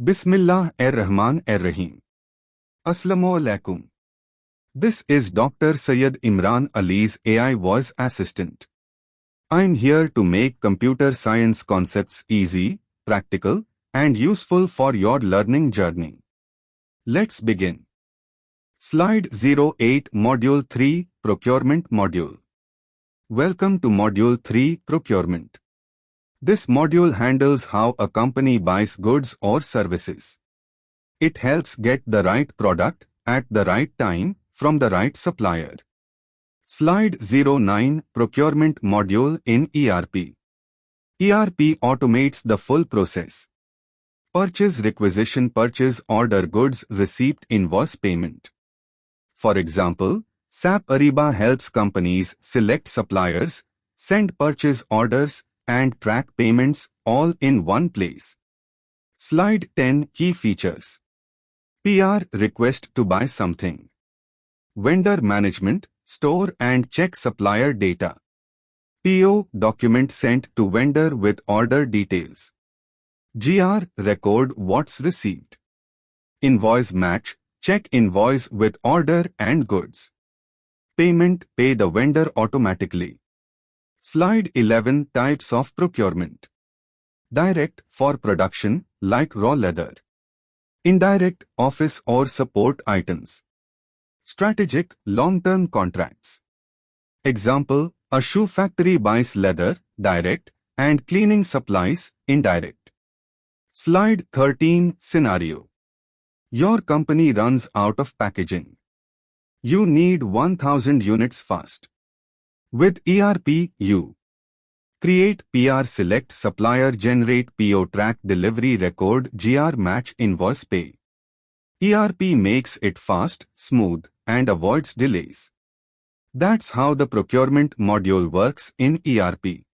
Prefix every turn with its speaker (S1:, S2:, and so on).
S1: Bismillah-ar-Rahman-ar-Rahim. Assalamu alaikum. This is Dr. Syed Imran Ali's AI voice assistant. I'm here to make computer science concepts easy, practical, and useful for your learning journey. Let's begin. Slide 08 Module 3 Procurement Module. Welcome to Module 3 Procurement. This module handles how a company buys goods or services. It helps get the right product at the right time from the right supplier. Slide 09 Procurement Module in ERP. ERP automates the full process. Purchase requisition, purchase order, goods receipt, invoice payment. For example, SAP Ariba helps companies select suppliers, send purchase orders, and track payments all in one place. Slide 10 Key features. PR request to buy something. Vendor management, store and check supplier data. PO document sent to vendor with order details. GR record what's received. Invoice match, check invoice with order and goods. Payment, pay the vendor automatically. Slide 11 Types of procurement. Direct, for production, like raw leather. Indirect, office or support items. Strategic, long-term contracts. Example, a shoe factory buys leather, direct, and cleaning supplies, indirect. Slide 13 Scenario. Your company runs out of packaging. You need 1000 units fast. With ERP, you create PR, select supplier, generate PO, track delivery, record GR, match, invoice, pay. ERP makes it fast, smooth, and avoids delays. That's how the procurement module works in ERP.